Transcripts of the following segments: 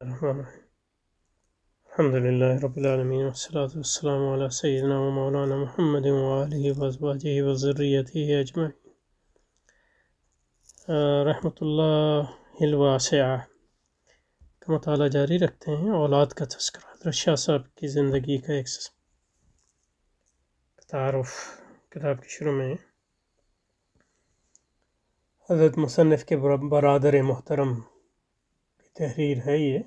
الرحمن الرحیم الحمد للہ رب العالمین والصلاة والسلام علی سیدنا و مولانا محمد وآلہ وازواجہ وذریتہ اجمعین۔ رحمۃ اللہ الواسعہ کا مطالعہ جاری رکھتے ہیں۔ اولاد کا تذکرہ، حضرت شاہ صاحب کی زندگی کا ایک تعارف کتاب کے شروع میں حضرت مصنف کے برادر محترم کی تحریر ہے یہ،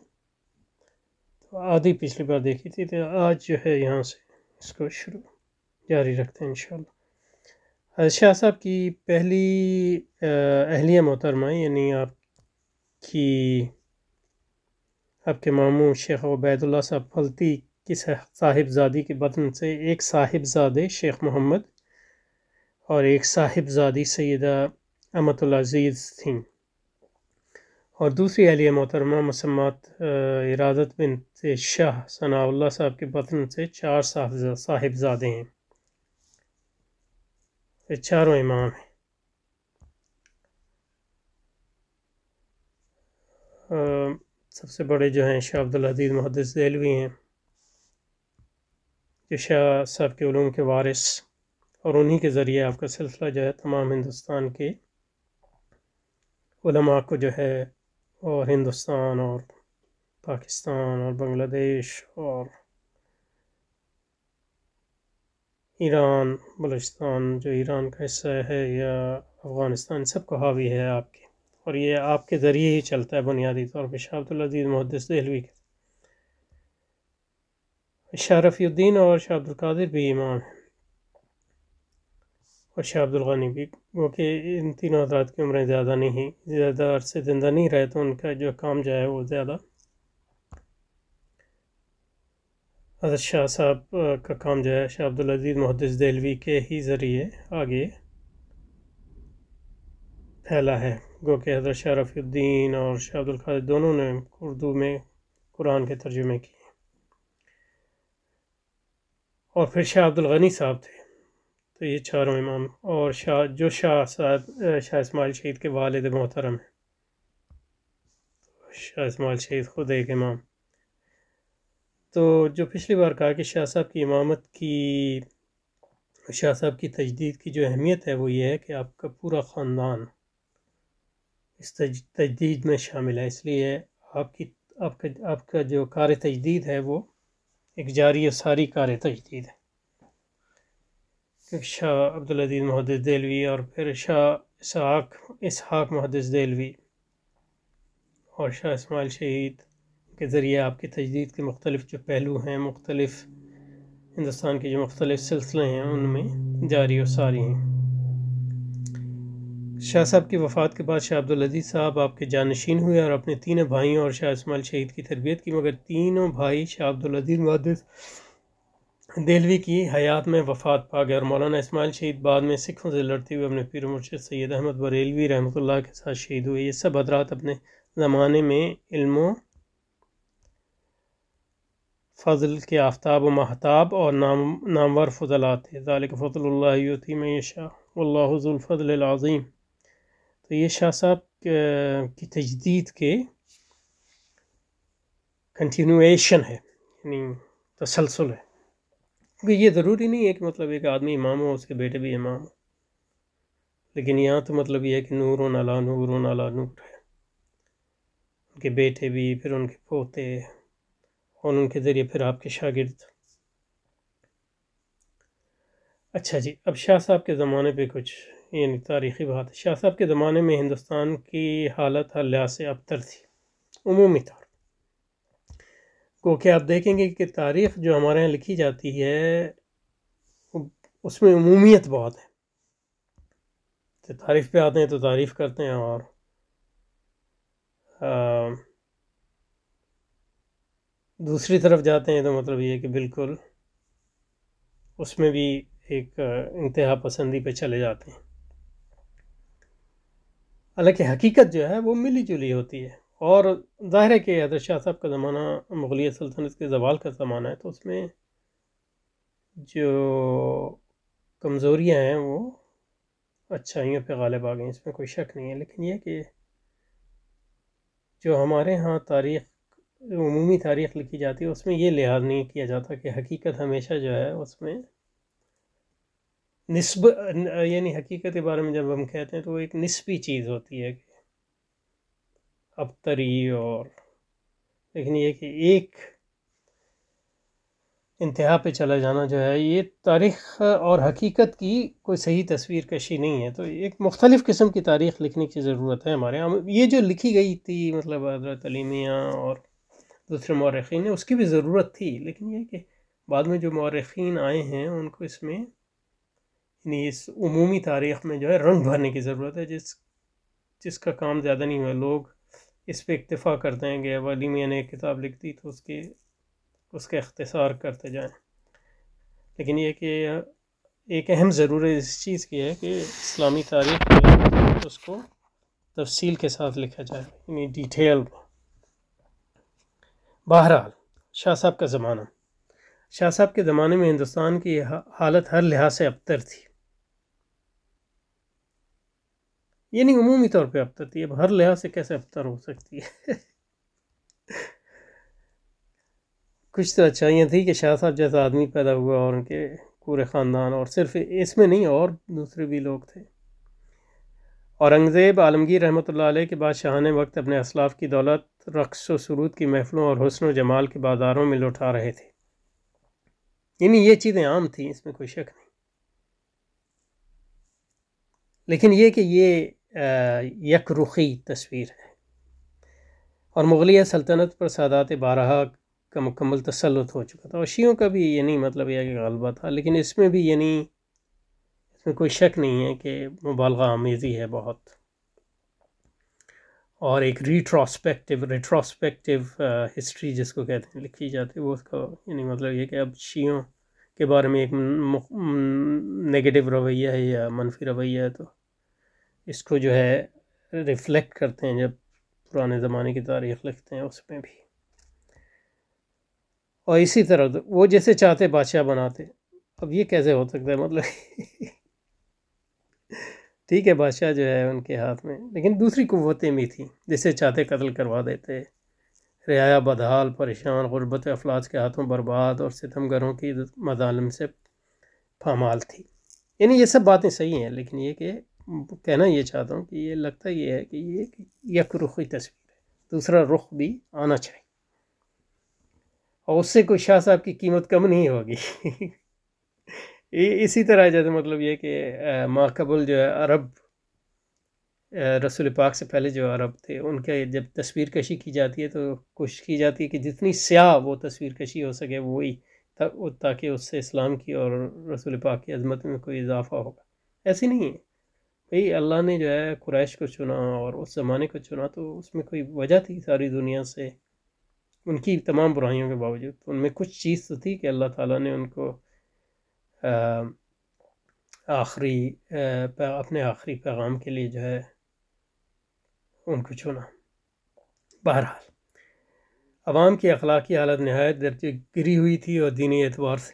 تو آدھی پچھلی بار دیکھی تھی، تو آج جو ہے یہاں سے اس کو شروع جاری رکھتے ہیں انشاءاللہ۔ حضرت شاہ صاحب کی پہلی اہلیہ محترمہ یعنی آپ کے ماموں شیخ عبید اللہ صاحب پھلتی کی صاحبزادی کے بطن سے ایک صاحبزادے شیخ محمد اور ایک صاحبزادی سیدہ امت العزیز تھیں، اور دوسری اہلیہ محترمہ مسمات ارادت بنت شاہ ثناء اللہ صاحب کے بطن سے 4 صاحبزادے ہیں۔ یہ چاروں امام ہیں۔ سب سے بڑے جو ہیں شاہ عبدالعزیز محدث دہلوی ہیں، جو شاہ صاحب کے علوم کے وارث، اور انہی کے ذریعے آپ کا سلسلہ جو ہے تمام ہندوستان کے علماء کو جو ہے، اور ہندوستان اور پاکستان اور بنگلہ دیش اور ایران، بلوچستان جو ایران کا حصہ ہے، یا افغانستان، سب کو حاوی ہے آپ کے، اور یہ آپ کے ذریعے ہی چلتا ہے بنیادی طور پہ۔ شاہ عبدالعزیز محدث دہلوی کے شاہ رفیع الدین اور شاہ عبدالقادر بھی امام ہیں، اور شاہ عبدالغنی بھی، کیونکہ ان تینوں حضرات کی عمریں زیادہ نہیں، زیادہ عرصے زندہ نہیں رہے، تو ان کا جو کام جو ہے وہ زیادہ حضرت شاہ صاحب کا کام جو ہے شاہ عبدالعزیز محدث دہلوی کے ہی ذریعے آگے پھیلا ہے، گو کہ حضرت شاہ رفیع الدین اور شاہ عبدالقادر دونوں نے اردو میں قرآن کے ترجمے کیے، اور پھر شاہ عبدالغنی صاحب تھے۔ تو یہ چاروں امام، اور شاہ صاحب شاہ اسماعیل شہید کے والد محترم ہیں، شاہ اسماعیل شہید خود ایک امام۔ تو جو پچھلی بار کہا کہ شاہ صاحب کی امامت کی، شاہ صاحب کی تجدید کی جو اہمیت ہے وہ یہ ہے کہ آپ کا پورا خاندان اس تجدید میں شامل ہے، اس لیے آپ کا جو کار تجدید ہے وہ ایک جاری و ساری کار تجدید ہے۔ شاہ عبدالعزیز محدث دہلوی، اور پھر شاہ اسحاق محدث دہلوی اور شاہ اسماعیل شہید کے ذریعے آپ کی تجدید کے مختلف جو پہلو ہیں، مختلف ہندوستان کے جو مختلف سلسلے ہیں، ان میں جاری و ساری ہیں۔ شاہ صاحب کی وفات کے بعد شاہ عبدالعزیز صاحب آپ کے جانشین ہوئے اور اپنے تینوں بھائیوں اور شاہ اسماعیل شہید کی تربیت کی، مگر تینوں بھائی شاہ عبدالعزیز محدث دہلوی کی حیات میں وفات پا گئے، اور مولانا اسماعیل شہید بعد میں سکھوں سے لڑتے ہوئے اپنے پیر و مرشد سید احمد بریلوی رحمۃ اللہ کے ساتھ شہید ہوئے۔ یہ سب حضرات اپنے زمانے میں علم و فضل کے آفتاب و مہتاب اور نامور فضلاء تھے۔ ذالک فضل اللہ یؤتی من یشاء واللہ ذو الفضل العظیم۔ تو یہ شاہ صاحب کی تجدید کے کنٹینویشن ہے، یعنی تسلسل ہے، کیونکہ یہ ضروری نہیں ہے کہ مطلب ایک آدمی امام ہو اس کے بیٹے بھی امام ہو، لیکن یہاں تو مطلب یہ ہے کہ نور علی نور علی نور ہے، ان کے بیٹے بھی، پھر ان کے پوتے، اور ان کے ذریعے پھر آپ کے شاگرد۔ اچھا جی، اب شاہ صاحب کے زمانے پہ کچھ یعنی تاریخی بات ہے۔ شاہ صاحب کے زمانے میں ہندوستان کی حالت ہر لحاظ سے ابتر تھی، عمومی طور کو کہ آپ دیکھیں گے کہ تاریخ جو ہمارے یہاں لکھی جاتی ہے اس میں عمومیت بہت ہے، تو تعریف پہ آتے ہیں تو تعریف کرتے ہیں، اور دوسری طرف جاتے ہیں تو مطلب یہ ہے کہ بالکل اس میں بھی ایک انتہا پسندی پہ چلے جاتے ہیں، حالانکہ حقیقت جو ہے وہ ملی جلی ہوتی ہے۔ اور ظاہر ہے کہ حضرت شاہ صاحب کا زمانہ مغلیہ سلطنت کے زوال کا زمانہ ہے، تو اس میں جو کمزوریاں ہیں وہ اچھائیوں پہ غالب آ گئیں، اس میں کوئی شک نہیں ہے، لیکن یہ کہ جو ہمارے ہاں تاریخ عمومی تاریخ لکھی جاتی ہے اس میں یہ لحاظ نہیں کیا جاتا کہ حقیقت ہمیشہ جو ہے اس میں نسبت، یعنی حقیقت کے بارے میں جب ہم کہتے ہیں تو وہ ایک نسبی چیز ہوتی ہے کہ ابتری، اور لیکن یہ کہ ایک انتہا پہ چلا جانا جو ہے یہ تاریخ اور حقیقت کی کوئی صحیح تصویر کشی نہیں ہے. تو ایک مختلف قسم کی تاریخ لکھنے کی ضرورت ہے ہمارے یہاں. یہ جو لکھی گئی تھی مطلب حضرت علی میاں اور دوسرے مورخین نے، اس کی بھی ضرورت تھی، لیکن یہ کہ بعد میں جو مورخین آئے ہیں ان کو اس میں یعنی اس عمومی تاریخ میں جو ہے رنگ بھرنے کی ضرورت ہے، جس کا کام زیادہ نہیں ہوا. لوگ اس پہ اکتفا کرتے ہیں کہ اب علی میاں نے ایک کتاب لکھ دی تو اس کا اختصار کرتے جائیں. لیکن یہ کہ ایک اہم ضرورت اس چیز کی ہے کہ اسلامی تاریخ جو ہے اس کو تفصیل کے ساتھ لکھا جائے، یعنی ڈیٹیل میں. بہرحال شاہ صاحب کا زمانہ، شاہ صاحب کے زمانے میں ہندوستان کی حالت ہر لحاظ سے ابتر تھی، یعنی عمومی طور پہ ابتر تھی. اب ہر لحاظ سے کیسے ابتر ہو سکتی ہے؟ کچھ تو اچھائیاں تھیں کہ شاہ صاحب جیسا آدمی پیدا ہوا اور ان کے پورے خاندان، اور صرف اس میں نہیں اور دوسرے بھی لوگ تھے. اورنگزیب عالمگیر رحمۃ اللہ علیہ کے بعد شاہانہ وقت اپنے اسلاف کی دولت رقص و سرود کی محفلوں اور حسن و جمال کے بازاروں میں لوٹا رہے تھے. یعنی یہ چیزیں عام تھیں، اس میں کوئی شک نہیں. لیکن یہ کہ یہ یک رخی تصویر ہے، اور مغلیہ سلطنت پر سادات بارہا کا مکمل تسلط ہو چکا تھا، اور شیعوں کا بھی یعنی مطلب یہ کہ غلبہ تھا. لیکن اس میں بھی یعنی اس میں کوئی شک نہیں ہے کہ مبالغہ آمیزی ہے بہت، اور ایک ریٹراسپیکٹیو ہسٹری جس کو کہتے ہیں لکھی جاتی ہے، وہ اس کا یعنی مطلب یہ کہ اب شیعوں کے بارے میں ایک نیگیٹو رویہ ہے یا منفی رویہ ہے، تو اس کو جو ہے ریفلیکٹ کرتے ہیں جب پرانے زمانے کی تاریخ لکھتے ہیں اس میں بھی. اور اسی طرح وہ جیسے چاہتے بادشاہ بناتے. اب یہ کیسے ہو سکتا ہے؟ مطلب ٹھیک ہے بادشاہ جو ہے ان کے ہاتھ میں، لیکن دوسری قوتیں بھی تھیں، جسے چاہتے قتل کروا دیتے. رعایا بدحال، پریشان، غربت افلاس کے ہاتھوں برباد، اور ستمگروں کی مظالم سے پامال تھی. یعنی یہ سب باتیں صحیح ہیں، لیکن یہ کہ کہنا یہ چاہتا ہوں کہ یہ لگتا یہ ہے کہ یہ یک رخی تصویر ہے، دوسرا رخ بھی آنا چاہیے، اور اس سے کوئی شاہ صاحب کی قیمت کم نہیں ہوگی. اسی طرح جیسے مطلب یہ کہ ماقبل جو ہے عرب، رسول پاک سے پہلے جو عرب تھے ان کے جب تصویر کشی کی جاتی ہے تو کوشش کی جاتی ہے کہ جتنی سیاہ وہ تصویر کشی ہو سکے وہی، تاکہ اس سے اسلام کی اور رسول پاک کی عظمت میں کوئی اضافہ ہوگا. ایسی نہیں ہے بھئی، اللہ نے جو ہے قریش کو چنا اور اس زمانے کو چنا، تو اس میں کوئی وجہ تھی ساری دنیا سے، ان کی تمام برائیوں کے باوجود ان میں کچھ چیز تو تھی کہ اللہ تعالیٰ نے ان کو اپنے آخری پیغام کے لیے جو ہے ان کو چنا. بہرحال عوام کی اخلاقی حالت نہایت درجے گری ہوئی تھی، اور دینی اعتبار سے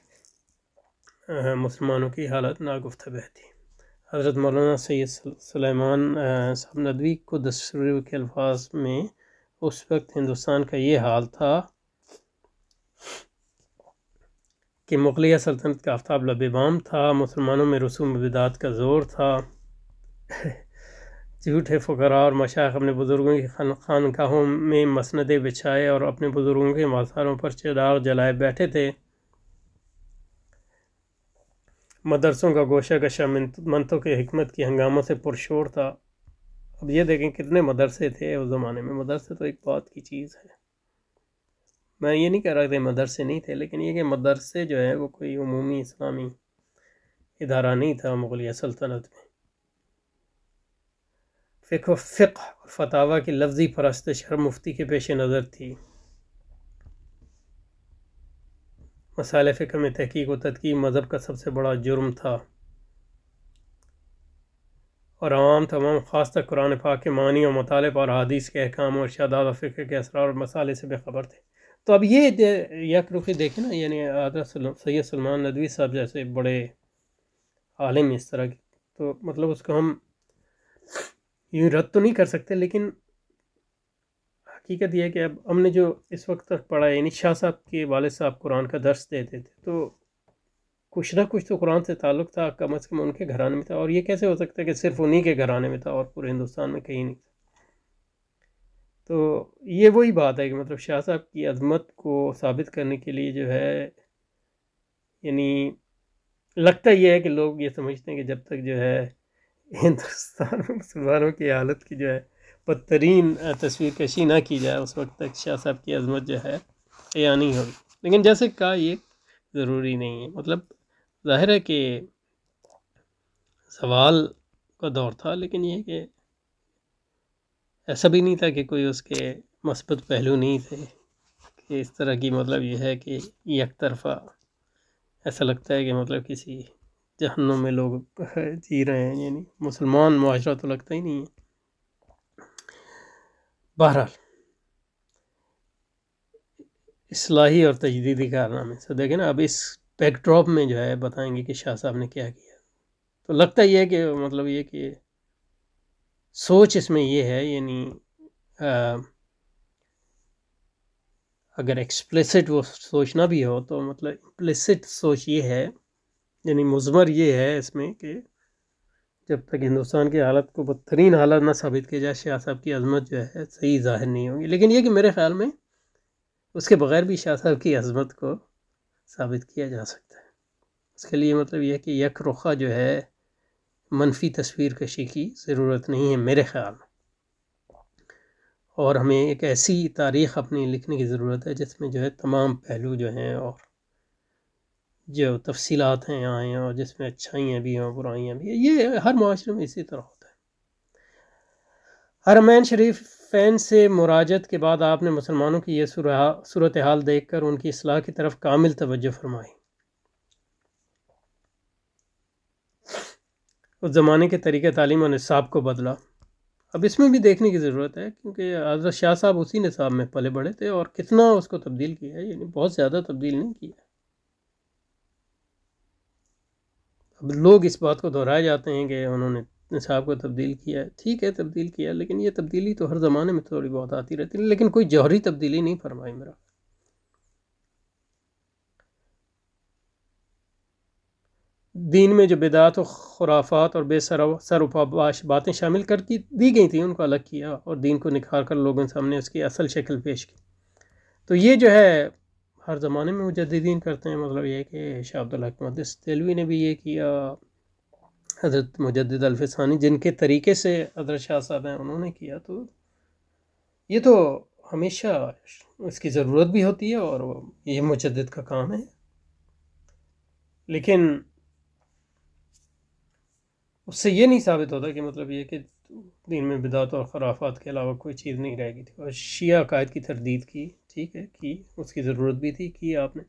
مسلمانوں کی حالت ناگفتہ تھی. حضرت مولانا سید سلیمان صاحب ندوی کو دستور کے الفاظ میں اس وقت ہندوستان کا یہ حال تھا کہ مغلیہ سلطنت کا آفتاب لب بام تھا، مسلمانوں میں رسوم بدعات کا زور تھا، جھوٹے فقراء اور مشائخ اپنے بزرگوں کی خانقاہوں میں مسندیں بچھائے اور اپنے بزرگوں کے مزاروں پر چراغ جلائے بیٹھے تھے. مدرسوں کا گوشہ گشہ منتوں کے حکمت کی ہنگاموں سے پرشور تھا. اب یہ دیکھیں کتنے مدرسے تھے اس زمانے میں. مدرسے تو ایک بات کی چیز ہے، میں یہ نہیں کہہ رہا کہ مدرسے نہیں تھے، لیکن یہ کہ مدرسے جو ہے وہ کوئی عمومی اسلامی ادارہ نہیں تھا مغلیہ سلطنت میں. فقہ اور فتاوی کی لفظی پرستش ہر مفتی کے پیش نظر تھی. مسائل فقہ میں تحقیق و تدقیق مذہب کا سب سے بڑا جرم تھا، اور عوام تمام خاص تک قرآن پاک کے معنی اور مطالب اور حدیث کے احکام اور ارشادات و فقہ کے اسرار اور مسائل سے بے خبر تھے. تو اب یہ یک رخی دیکھیں نا، یعنی حضرت سید سلمان ندوی صاحب جیسے بڑے عالم اس طرح کی، تو مطلب اس کو ہم یوں رد تو نہیں کر سکتے، لیکن حقیقت یہ ہے کہ اب ہم نے جو اس وقت تک پڑھا ہے، یعنی شاہ صاحب کے والد صاحب قرآن کا درس دیتے تھے، تو کچھ نہ کچھ تو قرآن سے تعلق تھا، کم از کم ان کے گھرانے میں تھا. اور یہ کیسے ہو سکتا ہے کہ صرف انہی کے گھرانے میں تھا اور پورے ہندوستان میں کہیں نہیں تھا؟ تو یہ وہی بات ہے کہ مطلب شاہ صاحب کی عظمت کو ثابت کرنے کے لیے جو ہے، یعنی لگتا یہ ہے کہ لوگ یہ سمجھتے ہیں کہ جب تک جو ہے ہندوستان میں مسلمانوں کی حالت کی جو ہے بدترین تصویر کشی نہ کی جائے، اس وقت تک شاہ صاحب کی عظمت جو ہے عیاں نہیں ہوگی. لیکن جیسے کہا، یہ ضروری نہیں ہے. مطلب ظاہر ہے کہ سوال کا دور تھا، لیکن یہ کہ ایسا بھی نہیں تھا کہ کوئی اس کے مثبت پہلو نہیں تھے، کہ اس طرح کی مطلب یہ ہے کہ یک طرفہ ایسا لگتا ہے کہ مطلب کسی جہنم میں لوگ جی رہے ہیں. یعنی مسلمان معاشرہ تو لگتا ہی نہیں ہے. بہرحال اصلاحی اور تجدیدی کارنامے سے دیکھیں نا، اب اس بیک ڈراپ میں جو ہے بتائیں گے کہ شاہ صاحب نے کیا کیا. تو لگتا یہ ہے کہ مطلب یہ کہ سوچ اس میں یہ ہے، یعنی اگر ایکسپلیسٹ وہ سوچنا بھی ہو تو مطلب امپلیسٹ سوچ یہ ہے، یعنی مضمر یہ ہے اس میں کہ جب تک ہندوستان کی حالت کو بدترین حالت نہ ثابت کیا جائے، شاہ صاحب کی عظمت جو ہے صحیح ظاہر نہیں ہوگی. لیکن یہ کہ میرے خیال میں اس کے بغیر بھی شاہ صاحب کی عظمت کو ثابت کیا جا سکتا ہے. اس کے لیے مطلب یہ ہے کہ یک رخا جو ہے منفی تصویر کشی کی ضرورت نہیں ہے میرے خیال میں. اور ہمیں ایک ایسی تاریخ اپنی لکھنے کی ضرورت ہے جس میں جو ہے تمام پہلو جو ہیں اور جو تفصیلات ہیں آئیں، اور جس میں اچھائیاں بھی ہوں برائیاں بھی ہیں. یہ ہر معاشرے میں اسی طرح ہوتا ہے. حرمین شریفین سے مراجعت کے بعد آپ نے مسلمانوں کی یہ صورتحال دیکھ کر ان کی اصلاح کی طرف کامل توجہ فرمائی. اس زمانے کے طریقہ تعلیم اور نصاب کو بدلا. اب اس میں بھی دیکھنے کی ضرورت ہے، کیونکہ حضرت شاہ صاحب اسی نصاب میں پلے بڑھے تھے اور کتنا اس کو تبدیل کیا ہے. یعنی بہت زیادہ تبدیل نہیں کیا. اب لوگ اس بات کو دہرائے جاتے ہیں کہ انہوں نے نصاب کو تبدیل کیا ہے. ٹھیک ہے تبدیل کیا، لیکن یہ تبدیلی تو ہر زمانے میں تھوڑی بہت آتی رہتی ہے، لیکن کوئی جوہری تبدیلی نہیں فرمائی. میرا دین میں جو بدعات و خرافات اور بے سر و پا باتیں شامل کر کی دی گئی تھیں ان کو الگ کیا اور دین کو نکھار کر لوگوں کے سامنے اس کی اصل شکل پیش کی. تو یہ جو ہے ہر زمانے میں مجددین کرتے ہیں. مطلب یہ کہ شاہ عبدالحق محدث دہلوی نے بھی یہ کیا، حضرت مجدد الفسانی جن کے طریقے سے حضرت شاہ صاحب ہیں انہوں نے کیا. تو یہ تو ہمیشہ اس کی ضرورت بھی ہوتی ہے اور یہ مجدد کا کام ہے. لیکن اس سے یہ نہیں ثابت ہوتا کہ مطلب یہ کہ دین میں بدعت اور خرافات کے علاوہ کوئی چیز نہیں رہ گئی تھی. اور شیعہ عقائد کی تردید کی، ٹھیک ہے، کی، اس کی ضرورت بھی تھی، کی آپ نے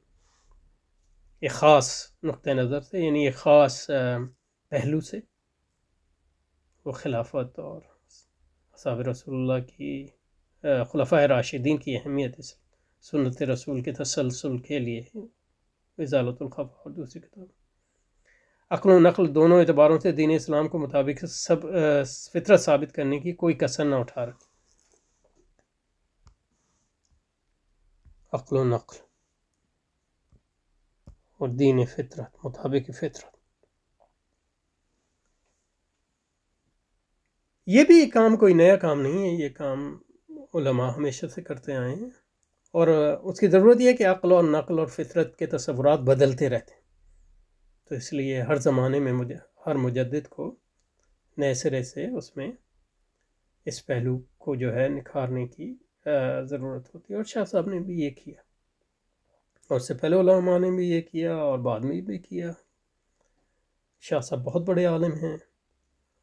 ایک خاص نقطہ نظر سے، یعنی ایک خاص پہلو سے. وہ خلافت اور اصحاب رسول اللہ کی خلفائے راشدین کی اہمیت اس سنت رسول کے تسلسل کے لیے ازالۃ الخفا اور دوسری کتاب. عقل و نقل دونوں اعتباروں سے دین اسلام کو مطابق فطرت ثابت کرنے کی کوئی کسر نہ اٹھا رکھی. عقل و نقل اور دین فطرت، مطابق فطرت. یہ بھی کام کوئی نیا کام نہیں ہے، یہ کام علماء ہمیشہ سے کرتے آئے ہیں. اور اس کی ضرورت یہ ہے کہ عقل اور نقل اور فطرت کے تصورات بدلتے رہتے ہیں. تو اس لیے ہر زمانے میں ہر مجدد کو نئے سرے سے اس میں اس پہلو کو جو ہے نکھارنے کی ضرورت ہوتی ہے. اور شاہ صاحب نے بھی یہ کیا، اور اس سے پہلے علماء نے بھی یہ کیا اور بعد میں بھی کیا. شاہ صاحب بہت بڑے عالم ہیں،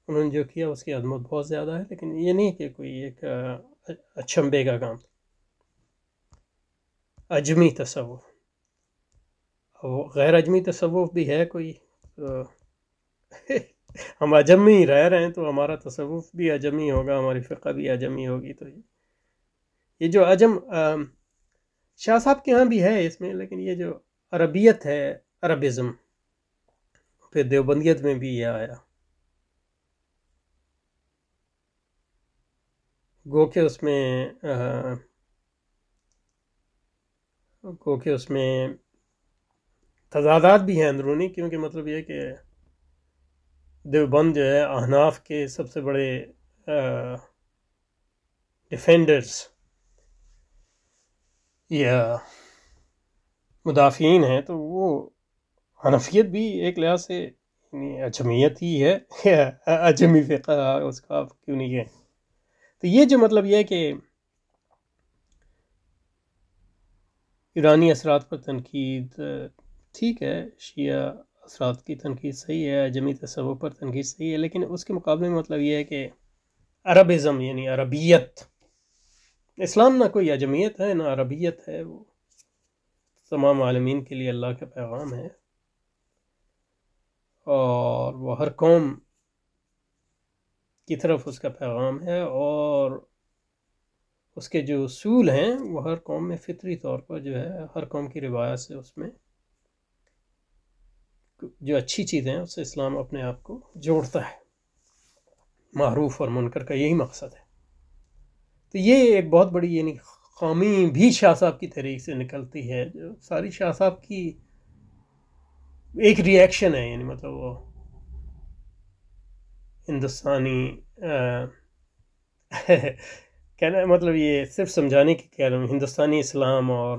انہوں نے جو کیا اس کی عظمت بہت زیادہ ہے. لیکن یہ نہیں کہ کوئی ایک اچھمبے کا کام. اجمی تصوف، غیر اجمی تصوف بھی ہے کوئی. ہم اجمی ہی رہ رہے ہیں تو ہمارا تصوف بھی اجمی ہوگا، ہماری فقہ بھی اجمی ہوگی. تو یہ جو عجم شاہ صاحب کے ہاں بھی ہے اس میں، لیکن یہ جو عربیت ہے، عربزم، پھر دیوبندیت میں بھی یہ آیا. گو کہ اس میں کو کہ اس میں تضادات بھی ہیں اندرونی، کیونکہ مطلب یہ کہ دیوبند جو ہے احناف کے سب سے بڑے ڈیفینڈرز یا مدافعین ہیں، تو وہ حنفیت بھی ایک لحاظ سے یعنی اجمیت ہی ہے، یا اجمی فقہ اس کا آپ کیوں نہیں کہیں. تو یہ جو مطلب یہ ہے کہ ایرانی اثرات پر تنقید ٹھیک ہے، شیعہ اثرات کی تنقید صحیح ہے، اجمی تصوف پر تنقید صحیح ہے، لیکن اس کے مقابلے میں مطلب یہ ہے کہ عربزم یعنی عربیت، اسلام نہ کوئی اجمیت ہے نہ عربیت ہے، وہ تمام عالمین کے لیے اللہ کا پیغام ہے، اور وہ ہر قوم کی طرف اس کا پیغام ہے، اور اس کے جو اصول ہیں وہ ہر قوم میں فطری طور پر جو ہے ہر قوم کی روایت سے اس میں جو اچھی چیزیں ہیں اس سے اسلام اپنے آپ کو جوڑتا ہے. معروف اور منکر کا یہی مقصد ہے. تو یہ ایک بہت بڑی یعنی خامی بھی شاہ صاحب کی تحریک سے نکلتی ہے، جو ساری شاہ صاحب کی ایک ریئیکشن ہے، یعنی مطلب وہ ہندوستانی کہنا مطلب یہ صرف سمجھانے کی کہہ رہا ہوں، ہندوستانی اسلام اور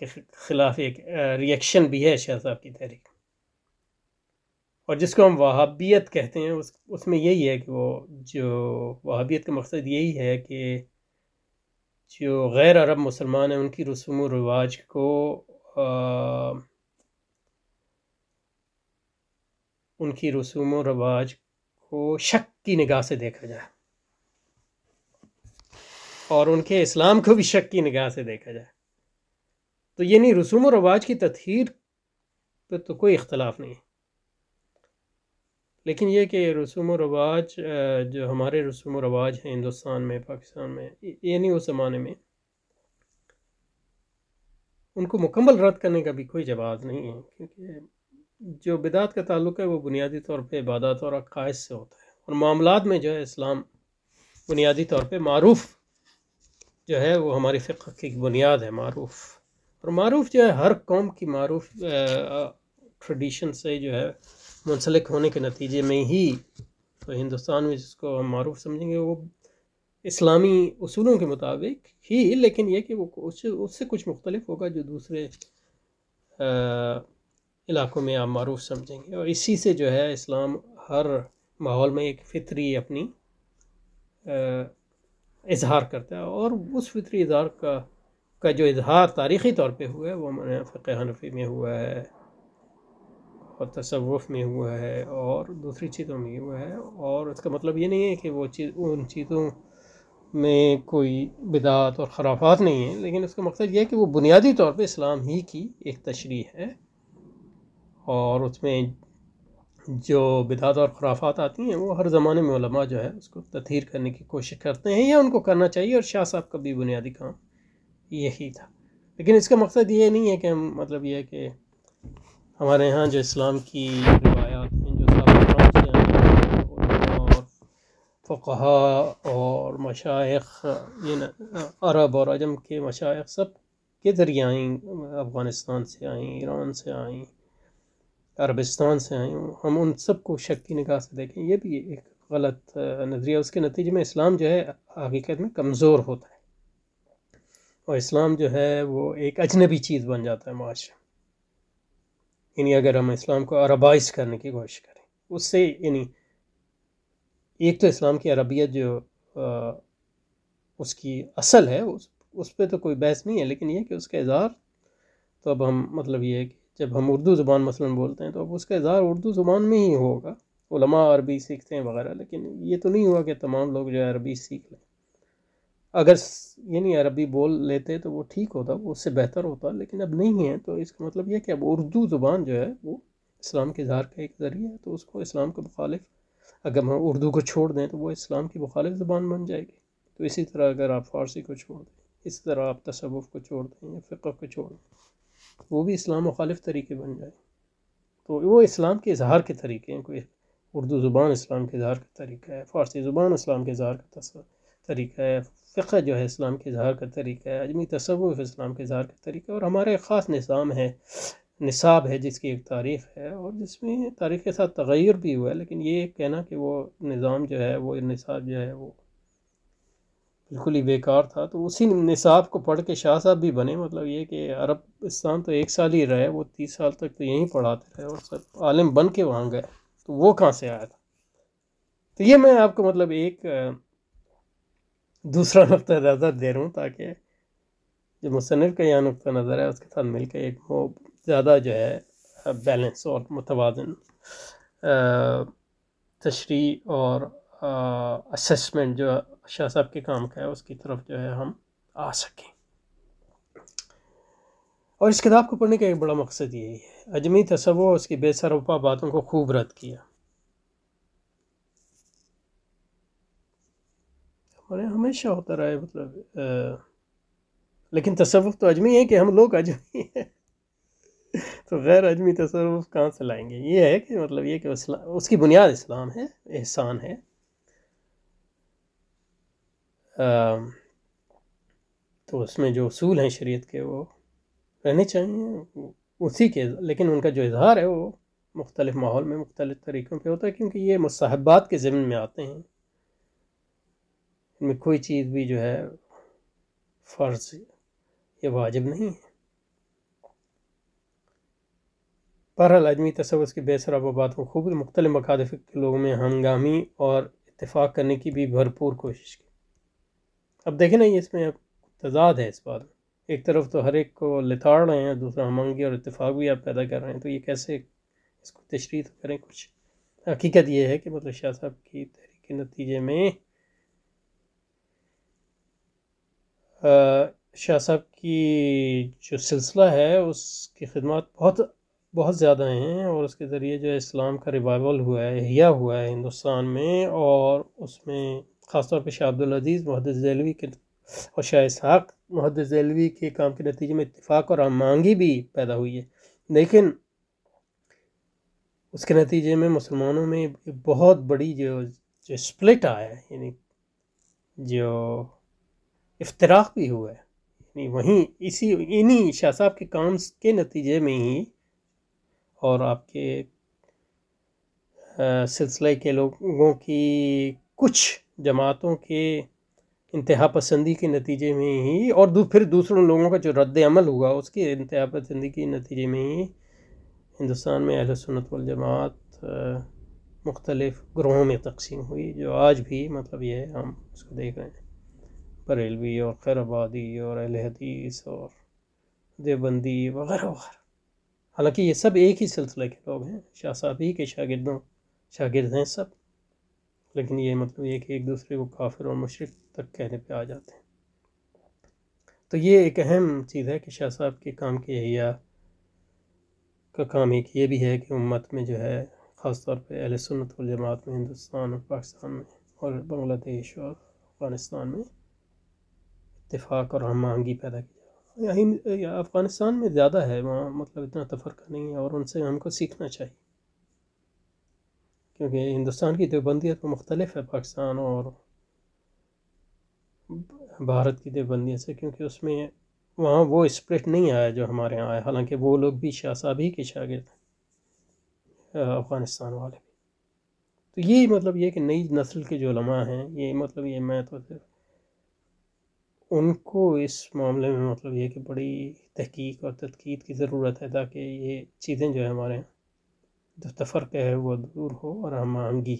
کے خلاف ایک ریئیکشن بھی ہے شاہ صاحب کی تحریک، اور جس کو ہم وہابیت کہتے ہیں اس میں یہی ہے کہ وہ جو وہابیت کا مقصد یہی ہے کہ جو غیر عرب مسلمان ہیں ان کی رسوم و رواج کو شک کی نگاہ سے دیکھا جائے، اور ان کے اسلام کو بھی شک کی نگاہ سے دیکھا جائے. تو یعنی رسوم و رواج کی تطہیر پہ تو کوئی اختلاف نہیں ہے، لیکن یہ کہ رسوم و رواج جو ہمارے رسوم و رواج ہیں ہندوستان میں، پاکستان میں، یعنی اس زمانے میں ان کو مکمل رد کرنے کا بھی کوئی جواز نہیں ہے، کیونکہ جو بدعت کا تعلق ہے وہ بنیادی طور پہ عبادات اور عقائد سے ہوتا ہے، اور معاملات میں جو ہے اسلام بنیادی طور پہ معروف جو ہے وہ ہماری فقہ کی بنیاد ہے. معروف، اور معروف جو ہے ہر قوم کی معروف ٹریڈیشن سے جو ہے منسلک ہونے کے نتیجے میں ہی، تو ہندوستان میں جس کو ہم معروف سمجھیں گے وہ اسلامی اصولوں کے مطابق ہی، لیکن یہ کہ وہ اس سے کچھ مختلف ہوگا جو دوسرے علاقوں میں آپ معروف سمجھیں گے، اور اسی سے جو ہے اسلام ہر ماحول میں ایک فطری اپنی اظہار کرتا ہے، اور اس فطری اظہار کا جو اظہار تاریخی طور پہ ہوا ہے وہ فقہ حنفی میں ہوا ہے، اور تصوف میں ہوا ہے، اور دوسری چیزوں میں ہوا ہے، اور اس کا مطلب یہ نہیں ہے کہ وہ ان چیزوں میں کوئی بدعت اور خرافات نہیں ہیں، لیکن اس کا مقصد یہ ہے کہ وہ بنیادی طور پہ اسلام ہی کی ایک تشریح ہے، اور اس میں جو بدعت اور خرافات آتی ہیں وہ ہر زمانے میں علماء جو ہے اس کو تطہیر کرنے کی کوشش کرتے ہیں، یا ان کو کرنا چاہیے، اور شاہ صاحب کا بھی بنیادی کام یہی تھا. لیکن اس کا مقصد یہ نہیں ہے کہ ہم مطلب یہ ہے کہ ہمارے ہاں جو اسلام کی روایات ہیں جو صحابہ کرام سے آئیں، اور فقہا اور مشائخ عرب اور عجم کے مشائخ سب کے ذریعے آئیں، افغانستان سے آئیں، ایران سے آئیں، عربستان سے آئیں، ہم ان سب کو شک کی نگاہ سے دیکھیں، یہ بھی ایک غلط نظریہ. اس کے نتیجے میں اسلام جو ہے حقیقت میں کمزور ہوتا ہے، اور اسلام جو ہے وہ ایک اجنبی چیز بن جاتا ہے معاشرے، یعنی اگر ہم اسلام کو عربائز کرنے کی کوشش کریں اس سے، یعنی ایک تو اسلام کی عربیت جو اس کی اصل ہے اس پہ تو کوئی بحث نہیں ہے، لیکن یہ کہ اس کا اظہار تو اب ہم مطلب یہ ہے کہ جب ہم اردو زبان مثلا بولتے ہیں تو اب اس کا اظہار اردو زبان میں ہی ہوگا. علماء عربی سیکھتے ہیں وغیرہ، لیکن یہ تو نہیں ہوا کہ تمام لوگ جو ہے عربی سیکھ لیں. اگر یعنی عربی بول لیتے تو وہ ٹھیک ہوتا، وہ اس سے بہتر ہوتا، لیکن اب نہیں ہے. تو اس کا مطلب یہ کہ اب اردو زبان جو ہے وہ اسلام کے اظہار کا ایک ذریعہ ہے، تو اس کو اسلام کے مخالف اگر ہم اردو کو چھوڑ دیں تو وہ اسلام کی مخالف زبان بن جائے گی. تو اسی طرح اگر آپ فارسی کو چھوڑ دیں، اسی طرح آپ تصوف کو چھوڑ دیں یا فقہ کو چھوڑ دیں، وہ بھی اسلام مخالف طریقے بن جائے. تو وہ اسلام کے اظہار کے طریقے ہیں، کوئی اردو زبان اسلام کے اظہار کا طریقہ ہے، فارسی زبان اسلام کے اظہار کا طریقہ ہے، فقہ جو ہے اسلام کے اظہار کا طریقہ ہے، عجمی تصوف اسلام کے اظہار کا طریقہ ہے، اور ہمارا ایک خاص نظام ہے، نصاب ہے جس کی ایک تاریخ ہے، اور جس میں تاریخ کے ساتھ تغیر بھی ہوا ہے، لیکن یہ کہنا کہ وہ نظام جو ہے، وہ نصاب جو ہے وہ بالکل ہی بیکار تھا، تو اسی نصاب کو پڑھ کے شاہ صاحب بھی بنے. مطلب یہ کہ عربستان تو 1 سال ہی رہے، وہ 30 سال تک تو یہیں پڑھاتے رہے اور سب عالم بن کے وہاں گئے، تو وہ کہاں سے آیا تھا؟ تو یہ میں آپ کو مطلب ایک دوسرا نقطہ نظر دے رہا ہوں، تاکہ جو مصنف کا یہاں نقطہ نظر ہے اس کے ساتھ مل کے ایک زیادہ جو ہے بیلنس اور متوازن تشریح اور اسسمنٹ جو شاہ صاحب کے کام کا ہے اس کی طرف جو ہے ہم آ سکیں. اور اس کتاب کو پڑھنے کا ایک بڑا مقصد یہی ہے. عجمی تصور اس کی بے سروپا باتوں کو خوب رد کیا. ہمارے ہمیشہ ہوتا رہا ہے مطلب لیکن تصوف تو عجمی ہے کہ ہم لوگ عجمی ہیں تو غیر عجمی تصوف کہاں سے لائیں گے؟ یہ ہے کہ مطلب یہ کہ اس کی بنیاد اسلام ہے، احسان ہے. تو اس میں جو اصول ہیں شریعت کے وہ رہنے چاہیے اسی کے، لیکن ان کا جو اظہار ہے وہ مختلف ماحول میں مختلف طریقوں پہ ہوتا ہے، کیونکہ یہ مستحبات کے ضمن میں آتے ہیں. ان میں کوئی چیز بھی جو ہے فرض یا واجب نہیں ہے. بہرحال عجمی تصوف کی بے سرابہ بات کو خوب مختلف مخالف کے لوگوں میں ہنگامی اور اتفاق کرنے کی بھی بھرپور کوشش کی. اب دیکھیں نا، یہ اس میں تضاد ہے اس بات میں. ایک طرف تو ہر ایک کو لتاڑ رہے ہیں، دوسرا ہمنگی اور اتفاق بھی آپ پیدا کر رہے ہیں، تو یہ کیسے اس کو تشریح تو کریں کچھ. حقیقت یہ ہے کہ مطلب شاہ صاحب کی تحریک کے نتیجے میں شاہ صاحب کی جو سلسلہ ہے اس کی خدمات بہت زیادہ ہیں، اور اس کے ذریعے جو ہے اسلام کا ریوائول ہوا ہے، احیاء ہوا ہے ہندوستان میں. اور اس میں خاص طور پہ شاہ عبدالعزیز محدث دہلوی کے اور شاہ اسحاق محدث دہلوی کے کام کے نتیجے میں اتفاق اور ہمانگی بھی پیدا ہوئی ہے. لیکن اس کے نتیجے میں مسلمانوں میں بہت بڑی جو سپلٹ آیا ہے، یعنی جو افتراق بھی ہوا ہے، یعنی وہیں انہی شاہ صاحب کے کام کے نتیجے میں ہی اور آپ کے سلسلے کے لوگوں کی کچھ جماعتوں کے انتہا پسندی کے نتیجے میں ہی، اور پھر دوسروں لوگوں کا جو رد عمل ہوا اس کی انتہا پسندی کے نتیجے میں ہی ہندوستان میں اہل سنت والجماعت مختلف گروہوں میں تقسیم ہوئی، جو آج بھی مطلب یہ ہے ہم اس کو دیکھ رہے ہیں. بریلوی اور خیر آبادی اور اہل حدیث اور دیوبندی وغیرہ وغیرہ. حالانکہ یہ سب ایک ہی سلسلے کے لوگ ہیں، شاہ صاحب ہی کے شاگرد ہیں سب، لیکن یہ مطلب یہ کہ ایک دوسرے کو کافر اور مشرک تک کہنے پہ آ جاتے ہیں. تو یہ ایک اہم چیز ہے کہ شاہ صاحب کے کام کی احیاء کا کام ایک یہ بھی ہے کہ امت میں جو ہے خاص طور پہ اہل سنت والجماعت میں ہندوستان اور پاکستان میں اور بنگلہ دیش اور افغانستان میں اتفاق اور ہم آہنگی پیدا کی جائے. افغانستان میں زیادہ ہے، وہاں مطلب اتنا تفرقہ نہیں ہے، اور ان سے ہم کو سیکھنا چاہیے، کیونکہ ہندوستان کی دیوبندیت تو مختلف ہے پاکستان اور بھارت کی دیوبندیت سے، کیونکہ اس میں وہاں وہ اسپرٹ نہیں آیا جو ہمارے یہاں آیا، حالانکہ وہ لوگ بھی شاہ صاحب ہی کے شاگرد ہیں افغانستان والے بھی. تو یہ مطلب یہ کہ نئی نسل کے جو علماء ہیں، یہ مطلب یہ میں تو صرف ان کو اس معاملے میں مطلب یہ کہ بڑی تحقیق اور تدقیق کی ضرورت ہے، تاکہ یہ چیزیں جو ہے ہمارے یہاں جو تفرقہ ہے وہ دور ہو اور ہم آہنگی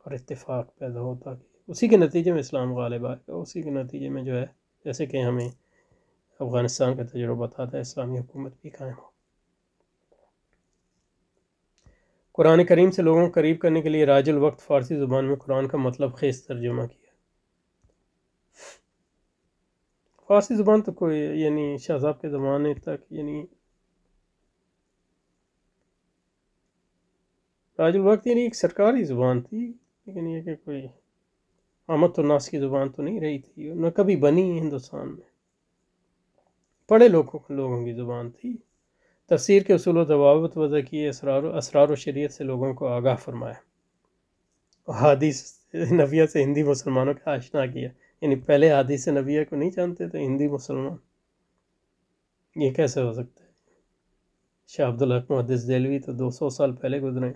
اور اتفاق پیدا ہو، تاکہ اسی کے نتیجے میں اسلام غالب آئے گا. اسی کے نتیجے میں جو ہے جیسے کہ ہمیں افغانستان کا تجربہ بتاتا ہے، اسلامی حکومت بھی قائم ہو. قرآن کریم سے لوگوں کو قریب کرنے کے لیے راج الوقت فارسی زبان میں قرآن کا مطلب خیز ترجمہ کیا. فارسی زبان تو کوئی یعنی شاہ صاحب کے زمانے تک یعنی راج الوقت یعنی ایک سرکاری زبان تھی، لیکن یہ کہ کوئی عامت الناس کی زبان تو نہیں رہی تھی، نہ کبھی بنی ہندوستان میں. پڑھے لوگوں کی زبان تھی. تفسیر کے اصول و ضوابط وضع کیے، اسرار و شریعت سے لوگوں کو آگاہ فرمایا، احادیث نبویہ سے ہندی مسلمانوں کا آشنا کیا. یعنی پہلے حدیث نبیہ کو نہیں جانتے تو ہندی مسلمان، یہ کیسے ہو سکتا ہے؟ شاہ عبدالحق محدث دہلوی تو 200 سال پہلے گزرے،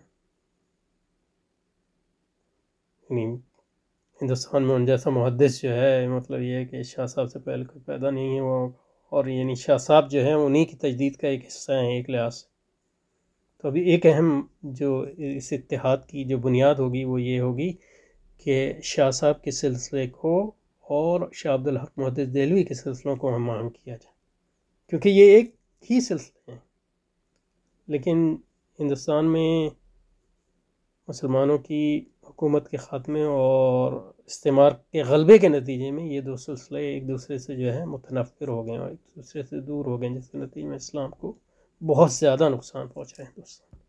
یعنی ہندوستان میں ان جیسا محدث جو ہے، مطلب یہ ہے کہ شاہ صاحب سے پہلے کوئی پیدا نہیں ہے وہ، اور یعنی شاہ صاحب جو ہیں انہی کی تجدید کا ایک حصہ ہیں ایک لحاظ سے۔ تو ابھی ایک اہم جو اس اتحاد کی جو بنیاد ہوگی وہ یہ ہوگی کہ شاہ صاحب کے سلسلے کو اور شاہ عبدالحق محدث دہلوی کے سلسلوں کو ہم آہنگ کیا جائے، کیونکہ یہ ایک ہی سلسلے ہیں۔ لیکن ہندوستان میں مسلمانوں کی حکومت کے خاتمے اور استعمار کے غلبے کے نتیجے میں یہ دو سلسلے ایک دوسرے سے جو ہے متنفر ہو گئے اور ایک دوسرے سے دور ہو گئے، جس کے نتیجے میں اسلام کو بہت زیادہ نقصان پہنچا ہے ہندوستان۔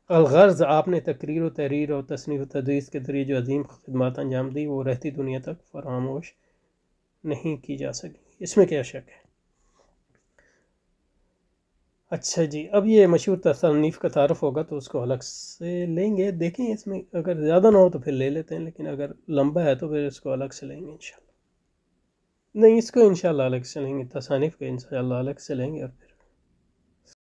الغرض آپ نے تقریر و تحریر اور تصنیف و تدریس کے ذریعے جو عظیم خدمات انجام دی وہ رہتی دنیا تک فراموش نہیں کی جا سکی، اس میں کیا شک ہے۔ اچھا جی، اب یہ مشہور تصانیف کا تعارف ہوگا تو اس کو الگ سے لیں گے، دیکھیں اس میں اگر زیادہ نہ ہو تو پھر لے لیتے ہیں، لیکن اگر لمبا ہے تو پھر اس کو الگ سے لیں گے انشاءاللہ۔ نہیں، اس کو انشاءاللہ الگ سے لیں گے، تصانیف کو انشاءاللہ الگ سے لیں گے، اور پھر